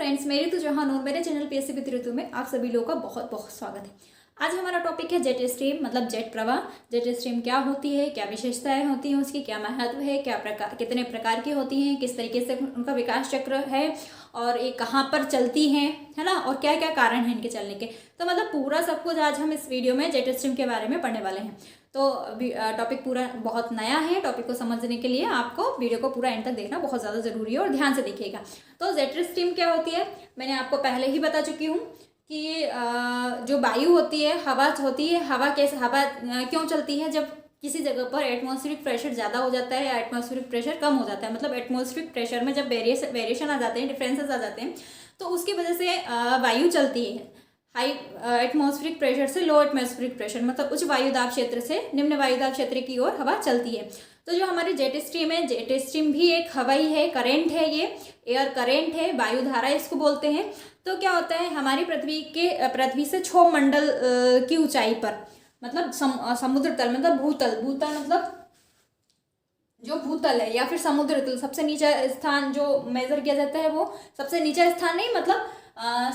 Friends, मेरी तो जहान और मेरे चैनल पीएससी विद ऋतु में आप सभी लोगों का बहुत बहुत स्वागत है। आज हमारा टॉपिक है जेट स्ट्रीम मतलब जेट प्रवाह। जेट स्ट्रीम क्या होती है, क्या विशेषताएं होती हैं, उसकी क्या महत्व है, कितने प्रकार की होती हैं, किस तरीके से उनका विकास चक्र है और ये कहाँ पर चलती हैं, है ना, और क्या क्या कारण हैं इनके चलने के। तो मतलब पूरा सब कुछ आज हम इस वीडियो में जेट स्ट्रीम के बारे में पढ़ने वाले हैं। तो टॉपिक पूरा बहुत नया है। टॉपिक को समझने के लिए आपको वीडियो को पूरा एंड तक देखना बहुत ज़्यादा ज़रूरी है और ध्यान से देखिएगा। तो जेट स्ट्रीम क्या होती है, मैंने आपको पहले ही बता चुकी हूँ कि जो वायु होती है, हवा होती है, हवा क्यों चलती है जब किसी जगह पर एटमॉस्फेरिक प्रेशर ज़्यादा हो जाता है या एटमॉस्फेरिक प्रेशर कम हो जाता है। मतलब एटमॉस्फेरिक प्रेशर में जब वेरिएशन आ जाते हैं, डिफरेंसेस आ जाते हैं, तो उसकी वजह से वायु चलती है। हाई एटमॉस्फेरिक प्रेशर से लो एटमॉस्फेरिक प्रेशर, मतलब उच्च वायुदाब क्षेत्र से निम्न वायुदाब क्षेत्र की ओर हवा चलती है। तो जो हमारी जेट स्ट्रीम है, जेट स्ट्रीम भी एक हवाई है, करेंट है, ये एयर करेंट है, वायुधारा इसको बोलते हैं। तो क्या होता है, हमारी पृथ्वी से क्षोभ मंडल की ऊंचाई पर, मतलब समुद्र तल मतलब भूतल मतलब जो भूतल है या फिर समुद्र तल, सबसे नीचा स्थान जो मेजर किया जाता है वो सबसे नीचा स्थान नहीं, मतलब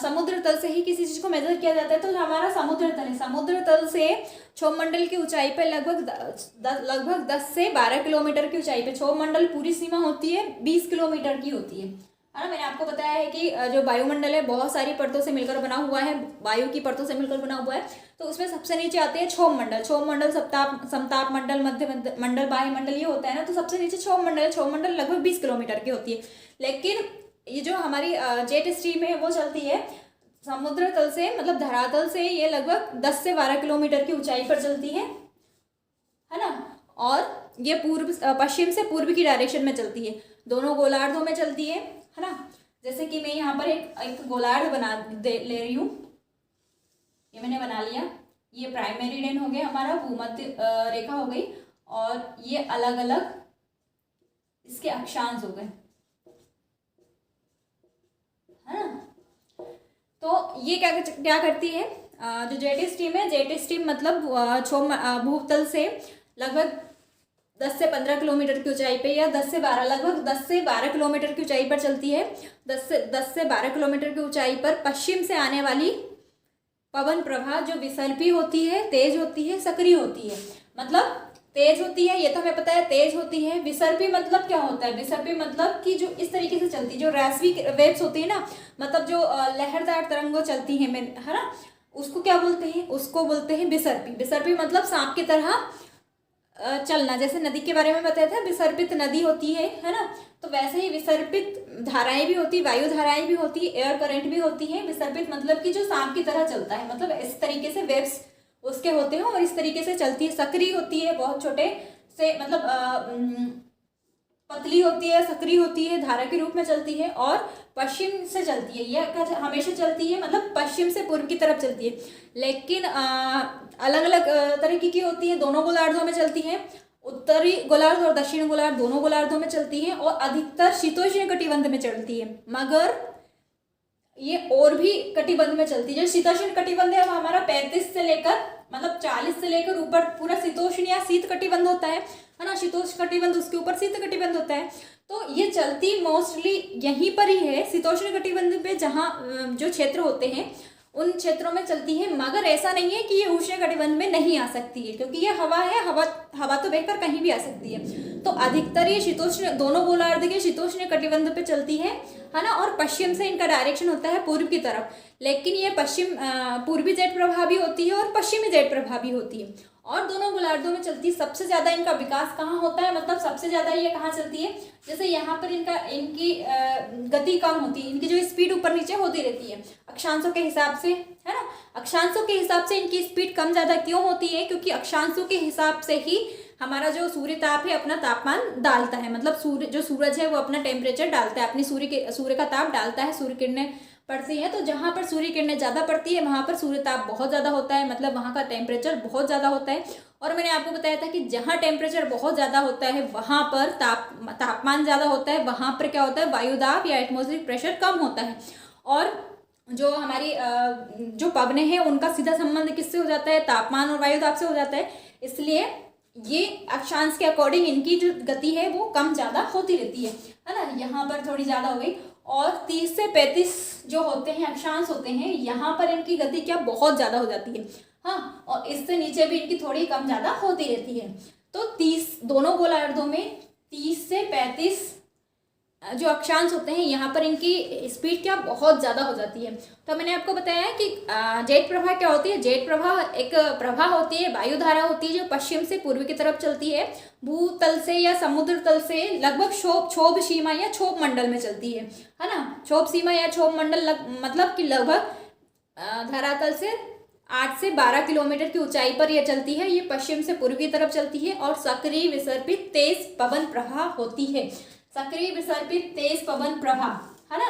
समुद्र तल से ही किसी चीज को मेजर किया जाता है। तो हमारा समुद्र तल है, समुद्र तल से क्षोभ मंडल की ऊंचाई पर लगभग 10 से 12 किलोमीटर की ऊंचाई पे। क्षोभ मंडल पूरी सीमा होती है 20 किलोमीटर की होती है ना। मैंने आपको बताया है कि जो वायुमंडल है बहुत सारी परतों से मिलकर बना हुआ है, वायु की परतों से मिलकर बना हुआ है। तो उसमें सबसे नीचे आते हैं क्षोभ मंडल, समताप मंडल, मध्य मंडल, बाह्य मंडल, ये होता है ना। तो सबसे नीचे क्षोभ मंडल लगभग 20 किलोमीटर की होती है। लेकिन ये जो हमारी जेट स्ट्रीम है वो चलती है समुद्र तल से, मतलब धरातल से ये लगभग 10 से 12 किलोमीटर की ऊंचाई पर चलती है ना। और ये पश्चिम से पूर्व की डायरेक्शन में चलती है, दोनों गोलार्धों में चलती है ना। जैसे कि मैं यहाँ पर एक गोलार्ध ले रही हूँ, ये मैंने बना लिया। ये प्राइम मेरिडियन हो गया हमारा, भूमध्य रेखा हो गई, और ये अलग अलग इसके अक्षांश हो गए, है ना। तो ये क्या करती है, जो जेट स्ट्रीम है, जेट स्ट्रीम मतलब भूतल से लगभग 10 से 15 किलोमीटर की ऊंचाई पे या 10 से 12 लगभग 10 से 12 किलोमीटर की ऊंचाई पर चलती है। 10 से 12 किलोमीटर की ऊंचाई पर पश्चिम से आने वाली पवन प्रवाह जो विसर्पी होती है, तेज होती है, सक्रिय होती है। मतलब तेज होती है, ये तो हमें पता है, तेज होती है। विसर्पी मतलब क्या होता है, विसर्पी मतलब कि जो इस तरीके से चलती है, जो रैस्वी वेव्स होती है ना, मतलब जो लहरदार तरंगों चलती है ना, उसको क्या बोलते हैं, उसको बोलते हैं विसर्पी। विसर्पी मतलब सांप की तरह चलना। जैसे नदी के बारे में बताया था, विसर्पित नदी होती है ना। तो वैसे ही विसर्पित धाराएं भी होती, वायु धाराएं भी होती, एयर करंट भी होती है। विसर्पित मतलब कि जो सांप की तरह चलता है, मतलब इस तरीके से वेव्स उसके होते हैं और इस तरीके से चलती है। सक्रिय होती है, बहुत छोटे से, मतलब पतली होती है, सक्रिय होती है, धारा के रूप में चलती है और पश्चिम से चलती है। यह हमेशा चलती है, मतलब पश्चिम से पूर्व की तरफ चलती है। लेकिन अलग अलग तरीके की होती है, दोनों गोलार्धों में चलती है। उत्तरी गोलार्ध और दक्षिण गोलार्ध दोनों गोलार्धों में चलती है और अधिकतर शीतोष्ण कटिबंध में चलती है। मगर ये और भी कटिबंध में चलती है। जो शीतोष्ण कटिबंध है वो हमारा 35 से लेकर, मतलब 40 से लेकर ऊपर पूरा शीतोष्ण या शीत कटिबंध होता है ना। शीतोष्ण कटिबंध, उसके ऊपर शीत कटिबंध होता है। तो ये चलती मोस्टली यहीं पर ही है, शीतोष्ण कटिबंध पे, जहाँ जो क्षेत्र होते हैं उन क्षेत्रों में चलती है। मगर ऐसा नहीं है कि ये उष्ण कटिबंध में नहीं आ सकती है, क्योंकि ये हवा है, हवा तो बहकर कहीं भी आ सकती है। तो अधिकतर ये शीतोष्ण, दोनों गोलार्ध के शीतोष्ण कटिबंध पे चलती है ना। और पश्चिम से इनका डायरेक्शन होता है पूर्व की तरफ। लेकिन ये पूर्वी जेट प्रवाह भी होती है और पश्चिमी जेट प्रवाह भी होती है, और दोनों गोलार्धों में चलती है। सबसे ज्यादा इनका विकास कहाँ होता है, मतलब सबसे ज्यादा ये कहाँ चलती है, जैसे यहाँ पर इनकी गति कम होती है, इनकी जो स्पीड ऊपर नीचे होती रहती है अक्षांशों के हिसाब से, है ना। अक्षांशों के हिसाब से इनकी स्पीड कम ज्यादा क्यों होती है, क्योंकि अक्षांशों के हिसाब से ही हमारा जो सूर्य ताप है अपना तापमान डालता है। मतलब सूरज है वो अपना टेम्परेचर डालता है, अपनी सूर्य का ताप डालता है। सूर्य किरणें पड़ती है, तो जहाँ पर सूर्य किरणें ज़्यादा पड़ती है वहाँ पर सूर्य ताप बहुत ज़्यादा होता है, मतलब वहाँ का टेम्परेचर बहुत ज़्यादा होता है। और मैंने आपको बताया था कि जहाँ टेम्परेचर बहुत ज़्यादा होता है वहाँ पर तापमान ज़्यादा होता है, वहाँ पर क्या होता है, वायुदाब या एटमॉस्फेरिक प्रेशर कम होता है। और जो हमारी जो पवनें हैं उनका सीधा संबंध किससे हो जाता है, तापमान और वायुदाब से हो जाता है। इसलिए ये अक्षांश के अकॉर्डिंग इनकी जो गति है वो कम ज़्यादा होती रहती है है ना, यहाँ पर थोड़ी ज़्यादा हो गई। और 30 से 35 जो होते हैं अक्षांश होते हैं, यहाँ पर इनकी गति क्या बहुत ज़्यादा हो जाती है। हाँ, और इससे नीचे भी इनकी थोड़ी कम ज़्यादा होती रहती है। तो 30 दोनों गोलार्धों में 30 से 35 जो अक्षांश होते हैं, यहाँ पर इनकी स्पीड क्या बहुत ज़्यादा हो जाती है। तो मैंने आपको बताया कि जेट प्रवाह क्या होती है। जेट प्रवाह एक प्रवाह होती है, वायुधारा होती है जो पश्चिम से पूर्व की तरफ चलती है, भूतल से या समुद्र तल से लगभग क्षोभ सीमा या क्षोभ मंडल में चलती है ना। क्षोभ सीमा या क्षोभ मंडल मतलब कि लगभग धरातल से 8 से 12 किलोमीटर की ऊंचाई पर यह चलती है। ये पश्चिम से पूर्व की तरफ चलती है और सक्रिय विसर्पित तेज पवन प्रवाह होती है। सक्रिय विसर्पित तेज पवन प्रवाह, है ना।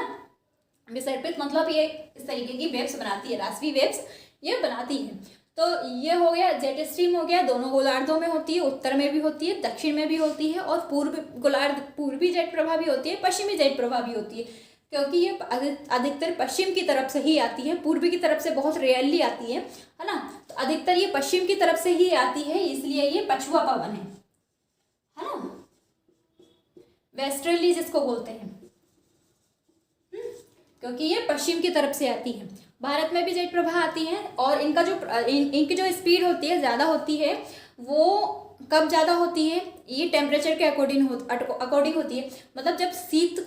विसर्पित मतलब ये इस तरीके की वेव्स बनाती है, राशि वेव्स ये बनाती है। तो ये हो गया जेट स्ट्रीम हो गया, दोनों गोलार्धों में होती है, उत्तर में भी होती है, दक्षिण में भी होती है, और पूर्व गोलार्ध पूर्वी जेट प्रवाह भी होती है, पश्चिमी जेट प्रवाह भी होती है, क्योंकि ये अधिकतर पश्चिम की तरफ से ही आती है, पूर्व की तरफ से बहुत रेयरली आती है ना। तो अधिकतर ये पश्चिम की तरफ से ही आती है, इसलिए ये पछुआ पवन है ना, वेस्टर्ली जिसको बोलते हैं, क्योंकि ये पश्चिम की तरफ से आती है। भारत में भी जेट प्रवाह आती है, और इनका जो इनकी जो स्पीड होती है ज़्यादा होती है, वो कब ज़्यादा होती है, ये टेम्परेचर के अकॉर्डिंग होती है। मतलब जब शीत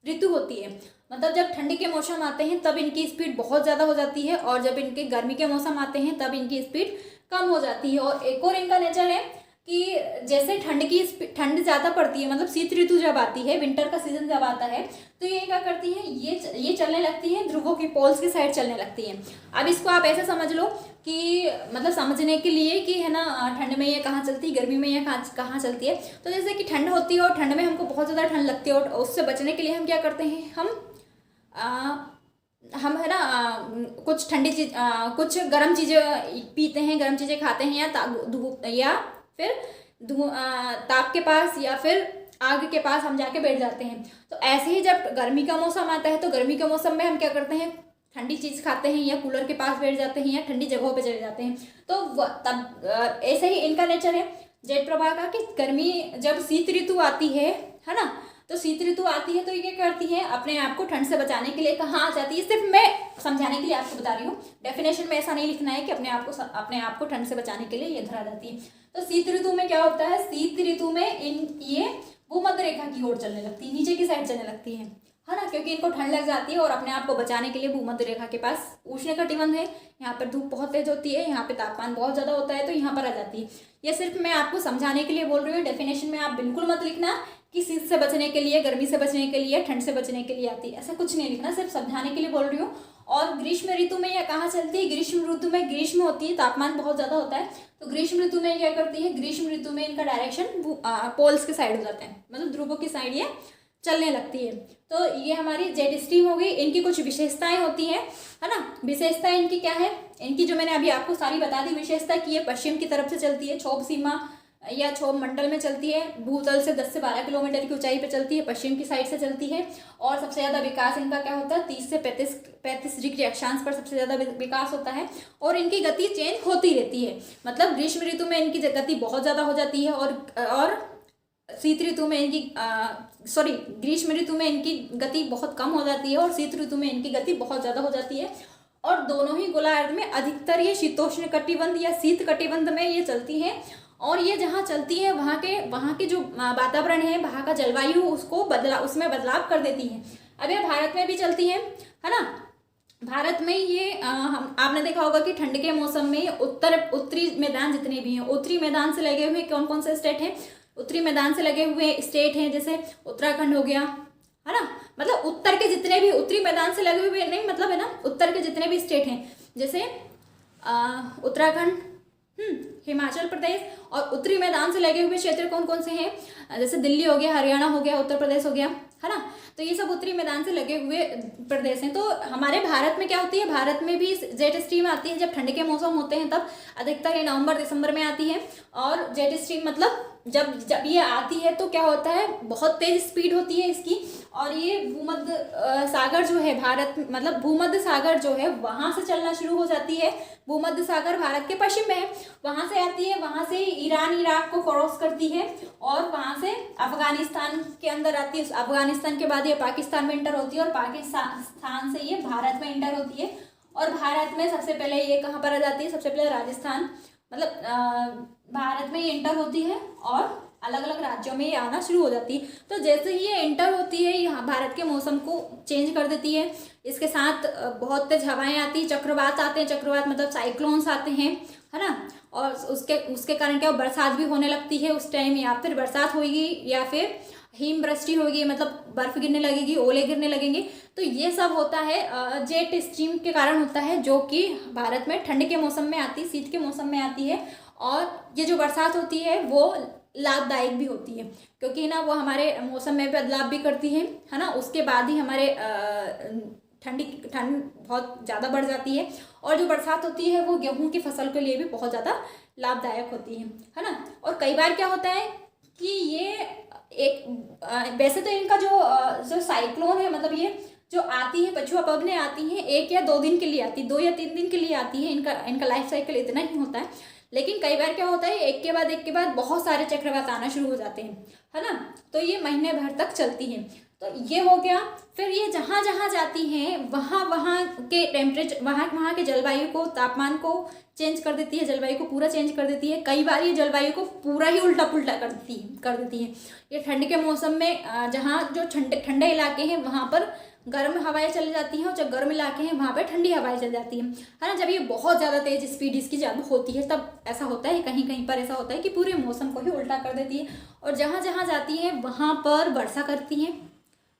ऋतु होती है, मतलब जब ठंडी के मौसम आते हैं तब इनकी स्पीड बहुत ज़्यादा हो जाती है, और जब इनके गर्मी के मौसम आते हैं तब इनकी स्पीड कम हो जाती है। और एक और इनका नेचर है कि जैसे ठंड ज़्यादा पड़ती है, मतलब शीत ऋतु जब आती है, विंटर का सीजन जब आता है, तो ये क्या करती है, ये चलने लगती है ध्रुवों की पोल्स की साइड चलने लगती है। अब इसको आप ऐसे समझ लो कि मतलब समझने के लिए कि है ना, ठंड में ये कहाँ चलती है, गर्मी में ये कहाँ चलती है। तो जैसे कि ठंड होती है और ठंड में हमको बहुत ज़्यादा ठंड लगती है, और उससे बचने के लिए हम क्या करते हैं, हम है ना कुछ ठंडी चीज कुछ गर्म चीज़ें पीते हैं, गर्म चीज़ें खाते हैं, या फिर ताप के पास या फिर आग के पास हम जाके बैठ जाते हैं। तो ऐसे ही जब गर्मी का मौसम आता है, तो गर्मी के मौसम में हम क्या करते हैं, ठंडी चीज़ खाते हैं, या कूलर के पास बैठ जाते हैं, या ठंडी जगहों पे चले जाते हैं। तो तब ऐसे ही इनका नेचर है जेट प्रवाह का, कि गर्मी जब शीत ऋतु आती है ना, तो शीत ऋतु आती है तो ये क्या करती है, अपने आप को ठंड से बचाने के लिए कहाँ आ जाती है। सिर्फ मैं समझाने के लिए आपको बता रही हूँ, डेफिनेशन में ऐसा नहीं लिखना है कि अपने आप को ठंड से बचाने के लिए ये धरा जाती है। तो शीत ऋतु में क्या होता है, शीत ऋतु में ये भूमध्य रेखा की ओर चलने लगती है, नीचे की साइड चलने लगती है ना, क्योंकि इनको ठंड लग जाती है, और अपने आप को बचाने के लिए भूमध्य रेखा के पास उष्णकटिबंध है, यहाँ पर धूप बहुत तेज होती है, यहाँ पे तापमान बहुत ज़्यादा होता है, तो यहाँ पर आ जाती है। ये सिर्फ मैं आपको समझाने के लिए बोल रही हूँ, डेफिनेशन में आप बिल्कुल मत लिखना कि शीत से बचने के लिए, गर्मी से बचने के लिए, ठंड से बचने के लिए आती है, ऐसा कुछ नहीं लिखना, सिर्फ समझाने के लिए बोल रही हूँ। और ग्रीष्म ऋतु में यह कहाँ चलती है, ग्रीष्म ऋतु में ग्रीष्म होती है, तापमान बहुत ज़्यादा होता है, तो ग्रीष्म ऋतु में क्या करती है, ग्रीष्म ऋतु में इनका डायरेक्शन पोल्स के साइड हो जाते हैं, मतलब ध्रुवों की साइड ये चलने लगती है। तो ये हमारी जेट स्ट्रीम हो गई। इनकी कुछ विशेषताएं होती हैं, है ना। विशेषताएं इनकी क्या है, इनकी जो मैंने अभी आपको सारी बता दी विशेषता, कि ये पश्चिम की तरफ से चलती है, क्षोभ सीमा या क्षोभ मंडल में चलती है, भूतल से 10 से 12 किलोमीटर की ऊंचाई पर चलती है, पश्चिम की साइड से चलती है, और सबसे ज़्यादा विकास इनका क्या होता है, 30 से 35 डिग्री अक्षांश पर सबसे ज़्यादा विकास होता है, और इनकी गति चेंज होती रहती है। मतलब ग्रीष्म ऋतु में इनकी गति बहुत ज़्यादा हो जाती है, और शीत ऋतु में इनकी ग्रीष्म ऋतु में इनकी गति बहुत कम हो जाती है, और शीत ऋतु में इनकी गति बहुत ज़्यादा हो जाती है। और दोनों ही गोलार्ध में अधिकतर ये शीतोष्ण कटिबंध या शीत कटिबंध में ये चलती हैं, और ये जहाँ चलती है वहाँ के जो वातावरण है, वहाँ का जलवायु उसमें बदलाव कर देती है। अब ये भारत में भी चलती है ना। भारत में ये आपने देखा होगा कि ठंड के मौसम में उत्तरी मैदान जितने भी हैं, उत्तरी मैदान से लगे हुए कौन कौन से स्टेट हैं, उत्तरी मैदान से लगे हुए स्टेट हैं, जैसे उत्तराखंड हो गया, है ना। मतलब उत्तर के जितने भी उत्तरी मैदान से लगे हुए नहीं, मतलब है ना, उत्तर के जितने भी स्टेट हैं, जैसे उत्तराखंड, हिमाचल प्रदेश, और उत्तरी मैदान से लगे हुए क्षेत्र कौन कौन से हैं, जैसे दिल्ली हो गया, हरियाणा हो गया, उत्तर प्रदेश हो गया, है ना। तो ये सब उत्तरी मैदान से लगे हुए प्रदेश हैं। तो हमारे भारत में क्या होती है, भारत में भी जेट स्ट्रीम आती है जब ठंड के मौसम होते हैं, तब अधिकतर ये नवंबर दिसंबर में आती है। और जेट स्ट्रीम मतलब जब जब ये आती है तो क्या होता है, बहुत तेज स्पीड होती है इसकी, और ये भूमध्य सागर जो है भारत, मतलब भूमध्य सागर जो है वहाँ से चलना शुरू हो जाती है। भूमध्य सागर भारत के पश्चिम में है, वहाँ से आती है, वहाँ से ईरान इराक को क्रॉस करती है और वहाँ से अफगानिस्तान के अंदर आती है। अफगानिस्तान के बाद ये पाकिस्तान में इंटर होती है और पाकिस्तान से ये भारत में इंटर होती है। और भारत में सबसे पहले ये कहाँ पर आ जाती है, सबसे पहले राजस्थान, मतलब भारत में ये इंटर होती है और अलग अलग राज्यों में ये आना शुरू हो जाती है। तो जैसे ही ये एंटर होती है, यहाँ भारत के मौसम को चेंज कर देती है। इसके साथ बहुत तेज हवाएं आती हैं, चक्रवात आते हैं, चक्रवात मतलब साइक्लोन्स आते हैं, है ना। और उसके कारण क्या बरसात भी होने लगती है उस टाइम, या फिर बरसात होगी या फिर हिमवृष्टि होगी, मतलब बर्फ गिरने लगेगी, ओले गिरने लगेंगे। तो ये सब होता है जेट स्ट्रीम के कारण होता है, जो कि भारत में ठंड के मौसम में आती है, शीत के मौसम में आती है। और ये जो बरसात होती है वो लाभदायक भी होती है, क्योंकि ना वो हमारे मौसम में बदलाव भी करती है ना। उसके बाद ही हमारे ठंड बहुत ज़्यादा बढ़ जाती है। और जो बरसात होती है वो गेहूं की फसल के लिए भी बहुत ज़्यादा लाभदायक होती है ना। और कई बार क्या होता है कि ये एक वैसे तो इनका जो साइक्लोन है, मतलब ये जो आती है, पछुआ पवनें आती हैं 1 या 2 दिन के लिए आती है, 2 या 3 दिन के लिए आती है, इनका लाइफ साइकिल इतना ही होता है। लेकिन कई बार क्या होता है, एक के बाद बहुत सारे चक्रवात आना शुरू हो जाते हैं, है ना। तो ये महीने भर तक चलती हैं। तो ये हो गया। फिर ये जहाँ जहाँ जाती हैं वहाँ के टेम्परेचर, वहाँ के जलवायु को, तापमान को चेंज कर देती है, जलवायु को पूरा चेंज कर देती है। कई बार ये जलवायु को पूरा ही उल्टा पुल्टा कर देती है। ये ठंड के मौसम में जहाँ जो ठंडे इलाके हैं वहाँ पर गर्म हवाएं चली जाती हैं, और जब गर्म इलाके हैं वहाँ पर ठंडी हवाएं चल जाती हैं, है ना। जब ये बहुत ज़्यादा तेज स्पीड इसकी ज़्यादा होती है तब ऐसा होता है, कहीं कहीं पर ऐसा होता है कि पूरे मौसम को ही उल्टा कर देती है। और जहाँ जहाँ जाती है वहाँ पर वर्षा करती हैं,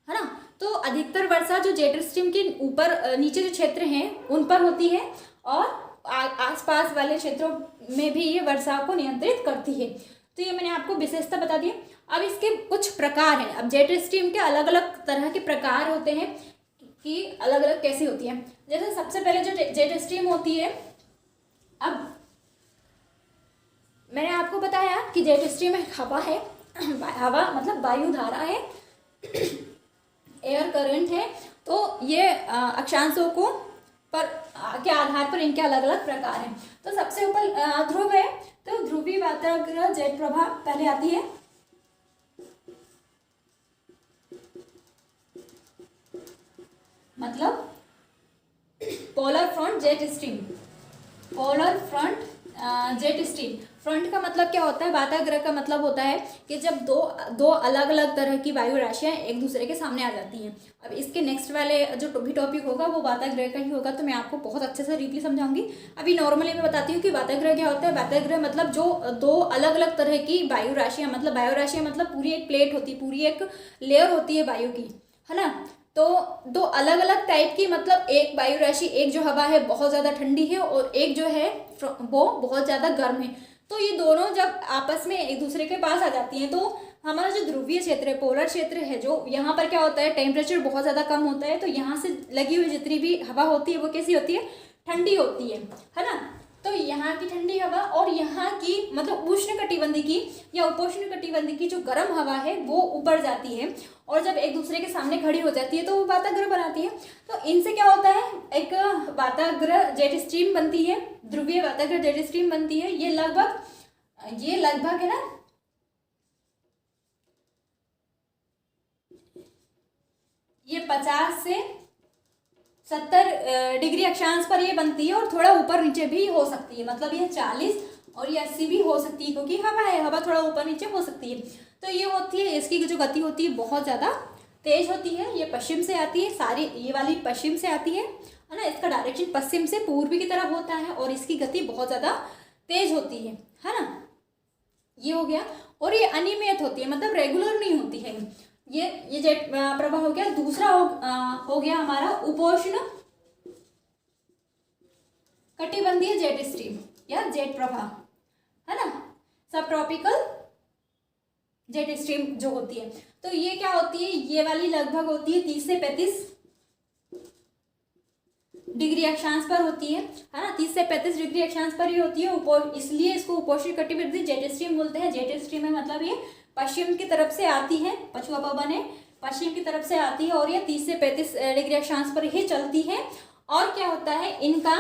है ना। तो अधिकतर वर्षा जो जेट स्ट्रीम के ऊपर नीचे जो क्षेत्र हैं उन पर होती है, और आसपास वाले क्षेत्रों में भी ये वर्षा को नियंत्रित करती है। तो ये मैंने आपको विशेषता बता दी। अब इसके कुछ प्रकार हैं। अब जेट स्ट्रीम के अलग अलग तरह के प्रकार होते हैं कि अलग अलग कैसी होती है। जैसे सबसे पहले जो जेट स्ट्रीम होती है, अब मैंने आपको बताया कि जेट स्ट्रीम एक हवा है, हवा मतलब वायु धारा है, एयर करंट है। तो ये अक्षांशों को पर के आधार पर इनके अलग अलग प्रकार हैं। तो सबसे ऊपर ध्रुव है, तो ध्रुवीय वाताग्र जेट प्रभा पहले आती है। मतलब polar front jet stream, polar front jet stream. Front का मतलब क्या होता है, वाताग्रह का मतलब होता है कि जब दो अलग अलग तरह की वायु राशियां एक दूसरे के सामने आ जाती हैं। अब इसके नेक्स्ट वाले जो भी टॉपिक होगा वो वाताग्रह का ही होगा, तो मैं आपको बहुत अच्छे से डीपली समझाऊंगी। अभी नॉर्मली मैं बताती हूँ कि वाताग्रह क्या होता है। वाताग्रह मतलब जो 2 अलग अलग तरह की वायु राशियां, मतलब पूरी एक प्लेट होती है, पूरी एक लेयर होती है वायु की, है ना। तो 2 अलग अलग टाइप की, मतलब एक वायु राशि, एक जो हवा है बहुत ज़्यादा ठंडी है और एक जो है वो बहुत ज़्यादा गर्म है। तो ये दोनों जब आपस में एक दूसरे के पास आ जाती हैं, तो हमारा जो ध्रुवीय क्षेत्र है, पोलर क्षेत्र है, जो यहाँ पर क्या होता है, टेम्परेचर बहुत ज़्यादा कम होता है। तो यहाँ से लगी हुई जितनी भी हवा होती है वो कैसी होती है, ठंडी होती है ना। तो यहाँ की ठंडी हवा और यहाँ की मतलब उष्णकटिबंधीय की या उपोष्णकटिबंधीय की जो गर्म हवा है वो ऊपर जाती है, और जब एक दूसरे के सामने खड़ी हो जाती है तो वो वाताग्रह बनाती है। तो इनसे क्या होता है, एक वाताग्रह जेट स्ट्रीम बनती है, ध्रुवीय वाताग्रह जेट स्ट्रीम बनती है। ये लगभग है ना, ये 50 से 70 डिग्री अक्षांश पर ये बनती है, और थोड़ा ऊपर नीचे भी हो सकती है। मतलब ये 40 और ये 80 भी हो सकती है, क्योंकि हवा है, हवा थोड़ा ऊपर नीचे हो सकती है। तो ये होती है, इसकी जो गति होती है बहुत ज़्यादा तेज होती है। ये पश्चिम से आती है, सारी ये वाली पश्चिम से आती है ना। इसका डायरेक्शन पश्चिम से पूर्वी की तरफ होता है, और इसकी गति बहुत ज़्यादा तेज होती है ना। ये हो गया। और ये अनियमित होती है, मतलब रेगुलर नहीं होती है। ये जेट प्रवाह हो गया। दूसरा हो गया हमारा उपोष्ण कटिबंधीय जेट स्ट्रीम या जेट प्रवाह, है ना। सब ट्रॉपिकल जेट स्ट्रीम जो होती है, तो ये क्या होती है, ये वाली लगभग होती है 30 से 35 डिग्री अक्षांश पर होती है ना, 30 से 35 डिग्री अक्षांश पर ही होती है, इसलिए इसको उपोष्ण कटिबंधीय जेट स्ट्रीम बोलते हैं। जेट स्ट्रीम है मतलब ये पश्चिम की तरफ से आती है, पछुआ पवन है, पश्चिम की तरफ से आती है और ये 30 से 35 डिग्री अक्षांश पर ही चलती है। और क्या होता है, इनका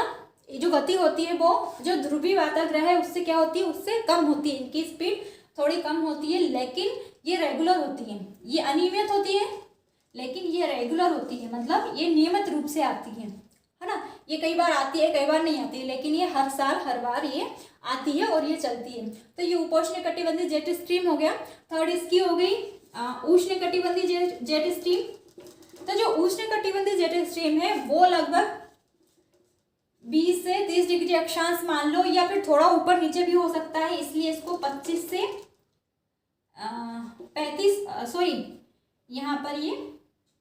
जो गति होती है वो जो ध्रुवीय वाताग्रह है उससे क्या होती है, उससे कम होती है, इनकी स्पीड थोड़ी कम होती है, लेकिन ये रेगुलर होती है। ये अनियमित होती है लेकिन ये रेगुलर होती है, मतलब ये नियमित रूप से आती है ना। ये कई बार आती है कई बार नहीं आती है, लेकिन ये हर साल हर बार ये आती है और ये चलती है। तो ये उपोष्ण कटिबंधीय जेट स्ट्रीम हो गया। थर्ड इसकी हो गई उष्ण कटिबंधीय जेट स्ट्रीम। तो जो उष्ण कटिबंधीय जेट स्ट्रीम है वो लगभग 20 से 30 डिग्री अक्षांश मान लो, या फिर थोड़ा ऊपर नीचे भी हो सकता है, इसलिए इसको 25 से 35 सॉरी यहाँ पर ये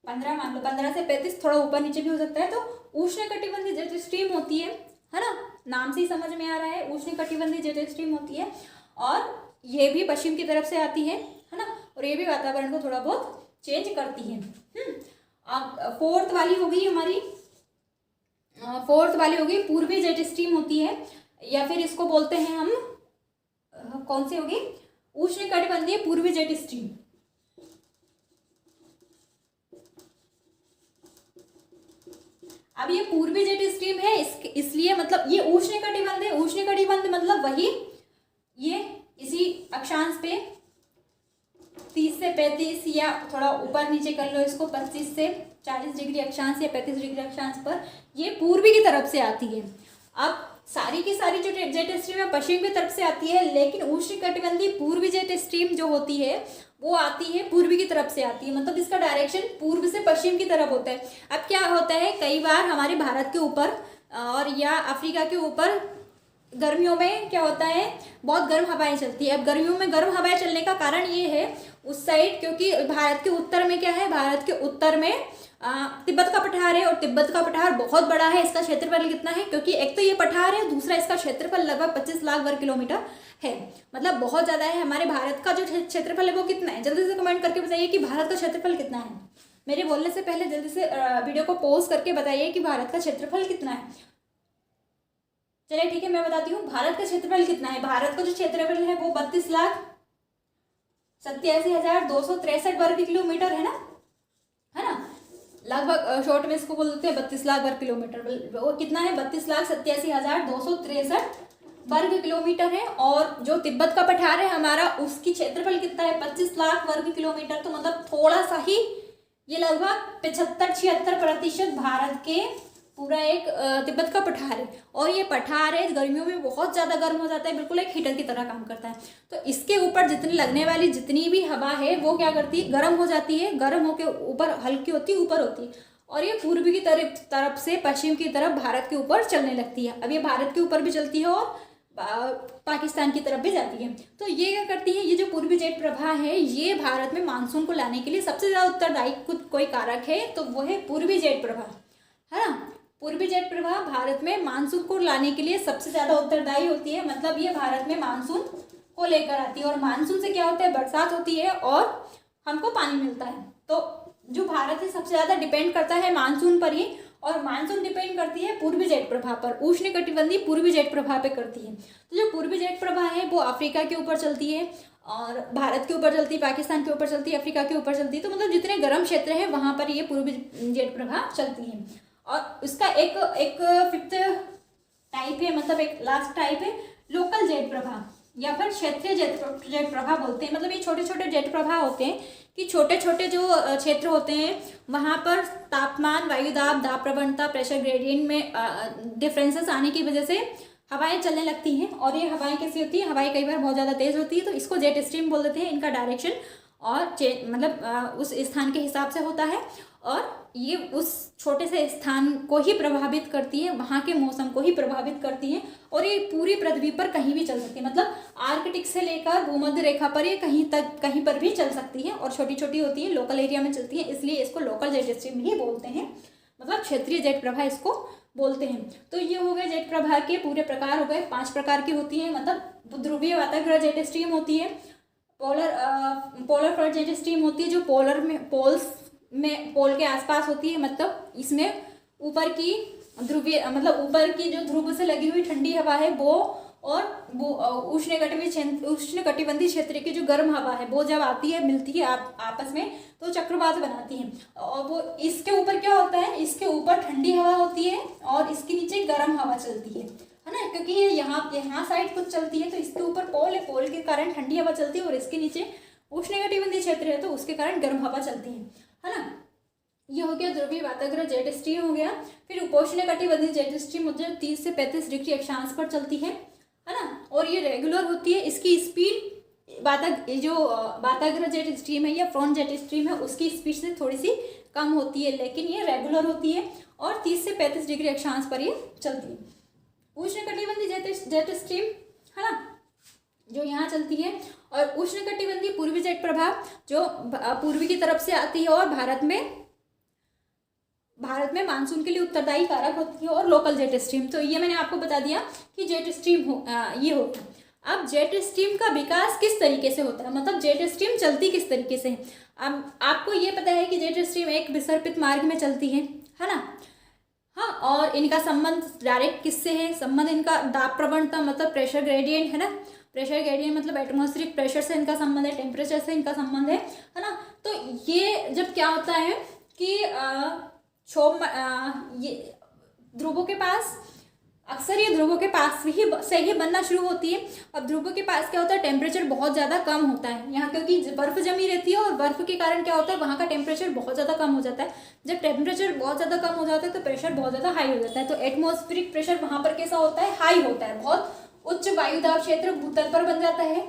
15 मान लो, 15 से 35 थोड़ा ऊपर नीचे भी हो सकता है। तो उष्ण कटिबंधीय जेट स्ट्रीम होती है ना, नाम से ही समझ में आ रहा है, उष्ण कटिबंधीय जेट स्ट्रीम होती है और ये भी पश्चिम की तरफ से आती है ना, और ये भी वातावरण को थोड़ा बहुत चेंज करती है। अब फोर्थ वाली हो गई हमारी, फोर्थ वाली हो गई पूर्वी जेट स्ट्रीम होती है, या फिर इसको बोलते हैं हम कौन सी होगी, उष्ण कटिबंधीय पूर्वी जेट स्ट्रीम। अब ये पूर्वी जेट स्ट्रीम है इसलिए मतलब ये उष्ण कटिबंध है, उष्ण कटिबंध मतलब वही ये इसी अक्षांश पे 30 से 35 या थोड़ा ऊपर नीचे कर लो इसको 25 से 40 डिग्री अक्षांश या 35 डिग्री अक्षांश पर ये पूर्वी की तरफ से आती है। अब सारी की सारी जो जेट स्ट्रीम है पश्चिम की तरफ से आती है, लेकिन उष्ण कटिबंधीय पूर्वी जेट स्ट्रीम जो होती है वो आती है पूर्वी की तरफ से आती है, मतलब इसका डायरेक्शन पूर्व से पश्चिम की तरफ होता है। अब क्या होता है, कई बार हमारे भारत के ऊपर और या अफ्रीका के ऊपर गर्मियों में क्या होता है, बहुत गर्म हवाएं चलती है। अब गर्मियों में गर्म हवाएं चलने का कारण ये है उस साइड, क्योंकि भारत के उत्तर में क्या है, भारत के उत्तर में तिब्बत का पठार है और तिब्बत का पठार बहुत बड़ा है। इसका क्षेत्रफल कितना है, क्योंकि एक तो ये पठार है, दूसरा इसका क्षेत्रफल लगभग 25 लाख वर्ग किलोमीटर है, मतलब बहुत ज़्यादा है। हमारे भारत का जो क्षेत्रफल है वो कितना है, जल्दी से कमेंट करके बताइए कि भारत का क्षेत्रफल कितना है। मेरे बोलने से पहले जल्दी से वीडियो को पॉज करके बताइए कि भारत का क्षेत्रफल कितना है। चलिए ठीक है, मैं बताती हूँ भारत का क्षेत्रफल कितना है। भारत का जो क्षेत्रफल है वो 32,87,263 वर्ग किलोमीटर है ना, लगभग शॉर्ट में इसको बोल देते हैं 32 लाख वर्ग किलोमीटर। वो कितना है, 32,87,263 वर्ग किलोमीटर है। और जो तिब्बत का पठार है हमारा, उसकी क्षेत्रफल कितना है, 25 लाख वर्ग किलोमीटर। तो मतलब थोड़ा सा ही, ये लगभग 75-76% भारत के पूरा एक तिब्बत का पठार है। और ये पठार है गर्मियों में बहुत ज़्यादा गर्म हो जाता है, बिल्कुल एक हीटर की तरह काम करता है। तो इसके ऊपर जितनी लगने वाली जितनी भी हवा है वो क्या करती है, गर्म हो जाती है, गर्म होकर ऊपर हल्की होती है, ऊपर होती है, और ये पूर्वी की तरफ से पश्चिम की तरफ भारत के ऊपर चलने लगती है। अब ये भारत के ऊपर भी चलती है और पाकिस्तान की तरफ भी जाती है। तो ये क्या करती है, ये जो पूर्वी जेट प्रवाह है ये भारत में मानसून को लाने के लिए सबसे ज़्यादा उत्तरदायी कोई कारक है तो वो है पूर्वी जेट प्रवाह, है ना। पूर्वी जेट प्रवाह भारत में मानसून को लाने के लिए सबसे ज़्यादा उत्तरदायी होती है, मतलब ये भारत में मानसून को लेकर आती है। और मानसून से क्या होता है, बरसात होती है और हमको पानी मिलता है। तो जो भारत है सबसे ज़्यादा डिपेंड करता है मानसून पर ही, और मानसून डिपेंड करती है पूर्वी जेट प्रवाह पर, उष्ण कटिबंधीय पूर्वी जेट प्रवाह पे करती है। तो जो पूर्वी जेट प्रवाह है वो अफ्रीका के ऊपर चलती है और भारत के ऊपर चलती है, पाकिस्तान के ऊपर चलती है, अफ्रीका के ऊपर चलती है। तो मतलब जितने गर्म क्षेत्र है वहाँ पर ये पूर्वी जेट प्रवाह चलती है। और उसका एक फिफ्थ टाइप है, मतलब एक लास्ट टाइप है लोकल जेट प्रवाह या फिर क्षेत्रीय जेट प्रवाह बोलते हैं। मतलब ये छोटे छोटे जेट प्रवाह होते हैं कि छोटे छोटे जो क्षेत्र होते हैं वहाँ पर तापमान, वायुदाब, दाब प्रवणता, प्रेशर ग्रेडियंट में डिफरेंसेस आने की वजह से हवाएं चलने लगती हैं। और ये हवाएं कैसी होती है, हवाएं कई बार बहुत ज़्यादा तेज़ होती है, तो इसको जेट स्ट्रीम बोल देते हैं। इनका डायरेक्शन और मतलब उस स्थान के हिसाब से होता है, और ये उस छोटे से स्थान को ही प्रभावित करती है, वहाँ के मौसम को ही प्रभावित करती है। और ये पूरी पृथ्वी पर कहीं भी चल सकती है, मतलब आर्कटिक से लेकर भूमध्य रेखा पर ये कहीं पर भी चल सकती है, और छोटी छोटी होती है, लोकल एरिया में चलती है, इसलिए इसको लोकल जेट स्ट्रीम ही बोलते हैं, मतलब क्षेत्रीय जेट प्रवाह इसको बोलते हैं। तो ये हो गए जेट प्रवाह के पूरे प्रकार हो गए, 5 प्रकार की होती है। मतलब ध्रुवीय वाताग्रह जेट स्ट्रीम होती है, पोलर फ्रंट जेट स्ट्रीम होती है जो पोल के आसपास होती है, मतलब इसमें ऊपर की ध्रुवीय मतलब ऊपर की जो ध्रुव से लगी हुई ठंडी हवा है वो, और वो उष्णकटिबंधीय क्षेत्र की जो गर्म हवा है वो जब आती है मिलती है आपस में तो चक्रवात बनाती है। और वो इसके ऊपर क्या होता है, इसके ऊपर ठंडी हवा होती है और इसके नीचे गर्म हवा चलती है ना, क्योंकि ये यहाँ साइड कुछ चलती है तो इसके ऊपर पोल है, पोल के कारण ठंडी हवा चलती है और इसके नीचे उष्णकटिबंधीय क्षेत्र है तो उसके कारण गर्म हवा चलती है ना। ये हो गया ध्रुवीय वाताग्र जेट स्ट्रीम हो गया। फिर उपोष्णकटिबंधीय जेट स्ट्रीम मुझे 30 से 35 डिग्री अक्षांश पर चलती है ना, और ये रेगुलर होती है। इसकी स्पीड जो वाताग्र जेट स्ट्रीम है या फ्रॉन जेट स्ट्रीम है उसकी स्पीड से थोड़ी सी कम होती है, लेकिन ये रेगुलर होती है और 30 से 35 डिग्री अक्षांश पर ये चलती है। उष्णकटिबंधीय जेट स्ट्रीम है ना, जो यहाँ चलती है, और उष्णकटिबंधीय पूर्वी जेट प्रभाव जो पूर्वी की तरफ से आती है और भारत में मानसून के लिए उत्तरदायी कारक होती है, और लोकल जेट स्ट्रीम। तो ये मैंने आपको बता दिया कि जेट स्ट्रीम ये होता है। अब जेट स्ट्रीम का विकास किस तरीके से होता है, मतलब जेट स्ट्रीम चलती किस तरीके से है। अब आपको ये पता है कि जेट स्ट्रीम एक विसर्पित मार्ग में चलती है ना। हाँ, और इनका संबंध डायरेक्ट किससे है, संबंध इनका दाब प्रवणता मतलब प्रेशर ग्रेडियंट है ना, प्रेशर ग्रेडियंट मतलब एटमॉस्फेरिक प्रेशर से इनका संबंध है, टेम्परेचर से इनका संबंध है ना। तो ये जब क्या होता है कि ये ध्रुवों के पास अक्सर ये ध्रुवों के पास से ही बनना शुरू होती है। अब ध्रुवों के पास क्या होता है, टेम्परेचर बहुत ज़्यादा कम होता है यहाँ, क्योंकि बर्फ़ जमी रहती है और बर्फ़ के कारण क्या होता है वहाँ का टेम्परेचर बहुत ज़्यादा कम हो जाता है। जब टेम्परेचर बहुत ज़्यादा कम हो जाता है तो प्रेशर बहुत ज़्यादा हाई हो जाता है। तो एटमॉस्फेरिक प्रेशर वहाँ पर कैसा होता है, हाई होता है, बहुत उच्च वायुदाब क्षेत्र भूतल पर बन जाता है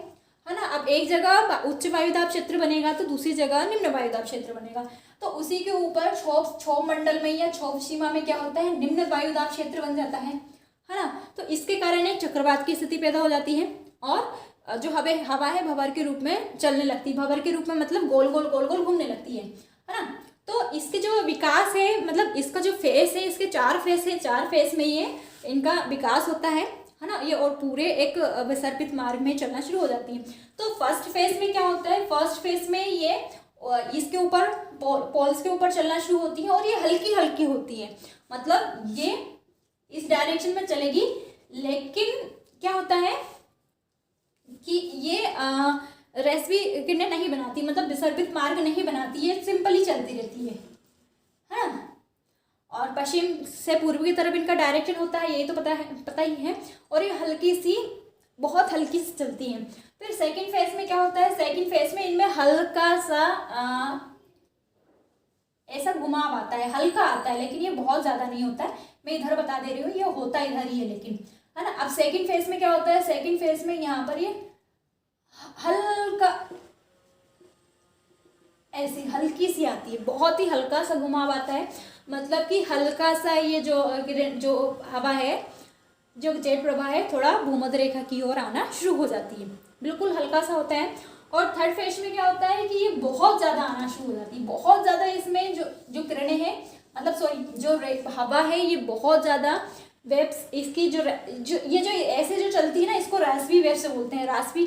ना। अब एक जगह उच्च वायुदाब क्षेत्र बनेगा तो दूसरी जगह निम्न वायुदाब क्षेत्र बनेगा, तो उसी के ऊपर क्षोभ मंडल में या क्षोभ सीमा में क्या होता है, निम्न वायुदाब क्षेत्र बन जाता है ना। तो इसके कारण एक चक्रवात की स्थिति पैदा हो जाती है और जो हवा है भंवर के रूप में चलने लगती है। भंवर के रूप में मतलब गोल गोल घूमने लगती है ना। तो इसके जो विकास है, मतलब इसका जो फेस है, इसके 4 फेस है, 4 फेस में ये इनका विकास होता है ना। ये और पूरे एक विसर्पित मार्ग में चलना शुरू हो जाती है। तो फर्स्ट फेज में क्या होता है, फर्स्ट फेज में ये इसके ऊपर पोल्स के ऊपर चलना शुरू होती है और ये हल्की हल्की होती है, मतलब ये इस डायरेक्शन में चलेगी, लेकिन क्या होता है कि ये रेसवी किरणें नहीं बनाती, मतलब विसर्पित मार्ग नहीं बनाती है, सिंपली चलती रहती है ना। और पश्चिम से पूर्व की तरफ इनका डायरेक्शन होता है, यही तो पता ही है। और ये बहुत हल्की सी चलती हैं। फिर सेकंड फेज में क्या होता है, सेकंड फेज में इनमें हल्का सा ऐसा घुमाव आता है, हल्का आता है, लेकिन ये बहुत ज़्यादा नहीं होता है। मैं इधर बता दे रही हूँ, ये होता इधर ही है, लेकिन है ना। अब सेकंड फेज में क्या होता है, सेकंड फेज में यहाँ पर ये हल्का ऐसी हल्की सी आती है, बहुत ही हल्का सा घुमाव आता है, मतलब कि हल्का सा ये जो हवा है, जो जेट प्रवाह है, थोड़ा भूमध्य रेखा की ओर आना शुरू हो जाती है, बिल्कुल हल्का सा होता है। और थर्ड फेज में क्या होता है कि ये बहुत ज़्यादा आना शुरू हो जाती है, बहुत ज़्यादा इसमें जो किरणें हैं, मतलब सॉरी जो हवा है, ये बहुत ज़्यादा वेव्स इसकी जो ऐसे जो चलती है ना, इसको रास्वी वेव से बोलते हैं, रास्वी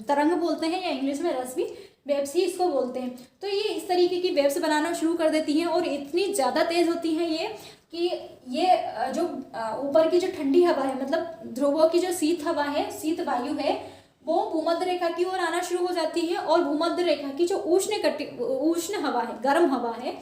तरंग बोलते हैं, या इंग्लिश में रास्वी वेव्स ही इसको बोलते हैं। तो ये इस तरीके की वेव्स बनाना शुरू कर देती हैं और इतनी ज़्यादा तेज़ होती हैं ये कि ये जो ऊपर की जो ठंडी हवा है, मतलब ध्रुवों की जो शीत हवा है, शीत वायु है, वो भूमध्य रेखा की ओर आना शुरू हो जाती है, और भूमध्य रेखा की जो उष्ण हवा है, गर्म हवा है,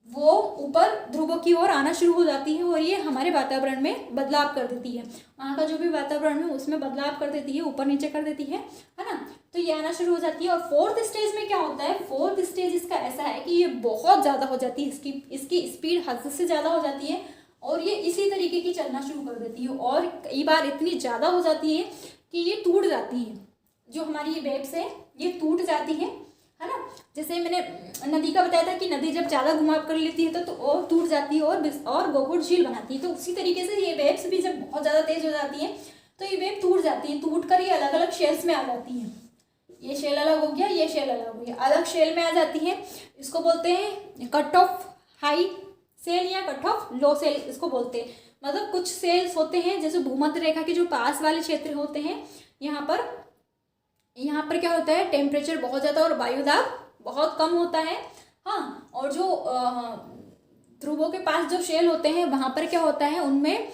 वो ऊपर ध्रुवों की ओर आना शुरू हो जाती है और ये हमारे वातावरण में बदलाव कर देती है। वहाँ का जो भी वातावरण है उसमें बदलाव कर देती है, ऊपर नीचे कर देती है ना। तो ये आना शुरू हो जाती है। और फोर्थ स्टेज में क्या होता है, फोर्थ स्टेज इसका ऐसा है कि ये बहुत ज़्यादा हो जाती है, इसकी स्पीड हद से ज़्यादा हो जाती है और ये इसी तरीके की चलना शुरू कर देती है, और कई बार इतनी ज़्यादा हो जाती है कि ये टूट जाती है। जो हमारी ये वेव्स है ये टूट जाती है ना। जैसे मैंने नदी का बताया था कि नदी जब ज़्यादा घुमाव कर लेती है तो वो टूट जाती है और गोकुल झील बनाती है। तो उसी तरीके से ये वेव्स भी जब बहुत ज़्यादा तेज हो जाती है तो ये वेव टूट जाती है, टूट कर ये अलग अलग शेल्स में आ जाती है। ये शेल अलग हो गया, ये शेल अलग हो गया, अलग शेल में आ जाती है। इसको बोलते हैं कट ऑफ हाई सेल या कट ऑफ लो सेल, इसको बोलते हैं। मतलब कुछ सेल्स होते हैं जैसे भूमध्य रेखा के जो पास वाले क्षेत्र होते हैं, यहाँ पर क्या होता है, टेम्परेचर बहुत ज़्यादा और वायुदाब बहुत कम होता है। हाँ, और जो ध्रुवों के पास जो शेल होते हैं वहाँ पर क्या होता है, उनमें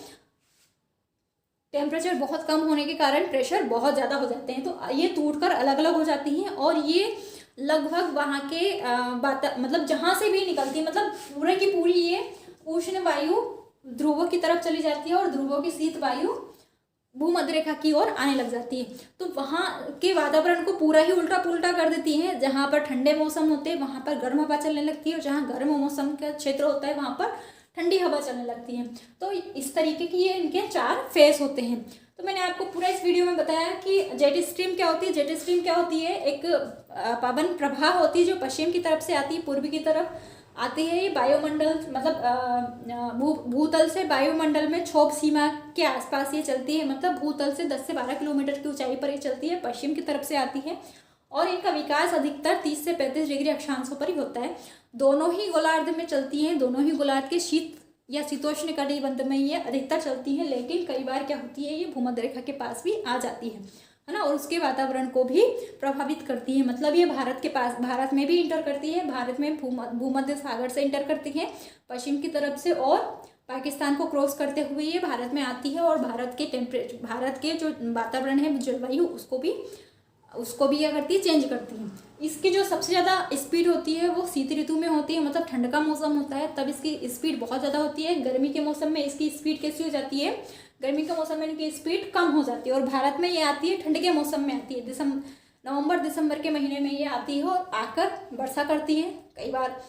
टेम्परेचर बहुत कम होने के कारण प्रेशर बहुत ज़्यादा हो जाते हैं, तो ये टूटकर अलग अलग हो जाती हैं और ये लगभग वहाँ के मतलब जहाँ से भी निकलती है, मतलब पूरे की पूरी ये उष्ण वायु ध्रुवों की तरफ चली जाती है और ध्रुवों की शीत वायु भूमध्य रेखा की ओर आने लग जाती है। तो वहाँ के वातावरण को पूरा ही उल्टा पुल्टा कर देती है। जहाँ पर ठंडे मौसम होते हैं वहाँ पर गर्म हवा चलने लगती है और जहाँ गर्म मौसम का क्षेत्र होता है वहाँ पर ठंडी हवा चलने लगती है। तो इस तरीके की ये इनके 4 फेस होते हैं। तो मैंने आपको पूरा इस वीडियो में बताया कि जेट स्ट्रीम क्या होती है। जेट स्ट्रीम क्या होती है, एक पवन प्रवाह होती है जो पश्चिम की तरफ से आती है, पूर्व की तरफ आती है। ये वायुमंडल मतलब भूतल से वायुमंडल में क्षोभ सीमा के आसपास ये चलती है, मतलब भूतल से 10 से 12 किलोमीटर की ऊंचाई पर ये चलती है, पश्चिम की तरफ से आती है और इनका विकास अधिकतर 30 से 35 डिग्री अक्षांशों पर ही होता है। दोनों ही गोलार्ध में चलती हैं, दोनों ही गोलार्ध के शीत या शीतोष्ण कटिबंध में ये अधिकतर चलती हैं, लेकिन कई बार क्या होती है, ये भूमध्य रेखा के पास भी आ जाती है ना, और उसके वातावरण को भी प्रभावित करती है। मतलब ये भारत में भी इंटर करती है, भारत में भूमध्य सागर से इंटर करती है पश्चिम की तरफ से और पाकिस्तान को क्रॉस करते हुए ये भारत में आती है और भारत के जो वातावरण है, जलवायु, उसको भी क्या करती है, चेंज करती है। इसकी जो सबसे ज़्यादा स्पीड होती है वो शीत ऋतु में होती है, मतलब ठंड का मौसम होता है तब इसकी स्पीड बहुत ज़्यादा होती है। गर्मी के मौसम में इसकी स्पीड कैसी हो जाती है, गर्मी के मौसम में इनकी स्पीड कम हो जाती है और भारत में ये आती है ठंड के मौसम में आती है, नवंबर दिसंबर के महीने में ये आती है और आकर वर्षा करती है। कई बार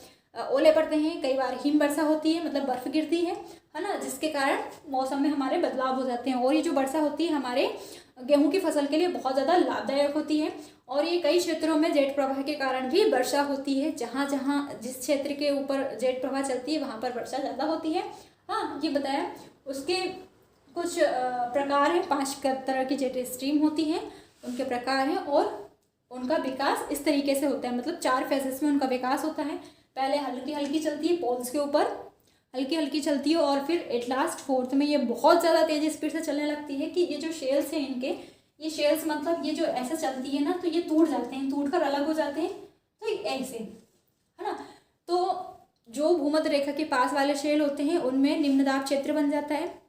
ओले पड़ते हैं, कई बार हिम वर्षा होती है, मतलब बर्फ़ गिरती है ना, जिसके कारण मौसम में हमारे बदलाव हो जाते हैं। और ये जो वर्षा होती है हमारे गेहूं की फसल के लिए बहुत ज़्यादा लाभदायक होती है और ये कई क्षेत्रों में जेट प्रवाह के कारण भी वर्षा होती है। जहाँ जहाँ जिस क्षेत्र के ऊपर जेट प्रवाह चलती है वहाँ पर वर्षा ज़्यादा होती है। हाँ, ये बताया। उसके कुछ प्रकार हैं, 5 तरह की जेट स्ट्रीम होती हैं, उनके प्रकार हैं और उनका विकास इस तरीके से होता है, मतलब 4 फेजेस में उनका विकास होता है। पहले हल्की हल्की चलती है, पोल्स के ऊपर हल्की हल्की चलती है और फिर एट लास्ट 4th में ये बहुत ज़्यादा तेज़ स्पीड से चलने लगती है कि ये जो शेल्स हैं इनके, ये शेल्स मतलब ये जो ऐसे चलती है ना तो ये टूट जाते हैं, टूट कर अलग हो जाते हैं, तो ऐसे है ना। तो जो भूमध्य रेखा के पास वाले शेल होते हैं उनमें निम्न दाब क्षेत्र बन जाता है।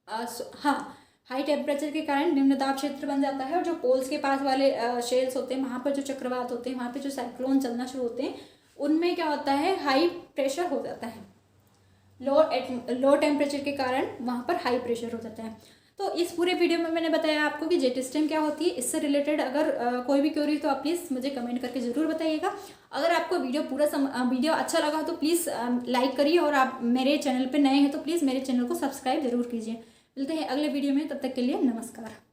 हाँ, हाई टेम्परेचर के कारण निम्न दाब क्षेत्र बन जाता है और जो पोल्स के पास वाले शेल्स होते हैं वहाँ पर जो चक्रवात होते हैं, वहाँ पर जो साइक्लोन चलना शुरू होते हैं, उनमें क्या होता है, हाई प्रेशर हो जाता है। लो टेम्परेचर के कारण वहाँ पर हाई प्रेशर हो जाता है। तो इस पूरे वीडियो में मैंने बताया आपको कि जेट स्ट्रीम क्या होती है। इससे रिलेटेड अगर कोई भी क्वेरी तो आप प्लीज़ मुझे कमेंट करके ज़रूर बताइएगा। अगर आपको वीडियो अच्छा लगा तो प्लीज़ लाइक करिए और आप मेरे चैनल पर नए हैं तो प्लीज़ मेरे चैनल को सब्सक्राइब जरूर कीजिए। मिलते हैं अगले वीडियो में, तब तक के लिए नमस्कार।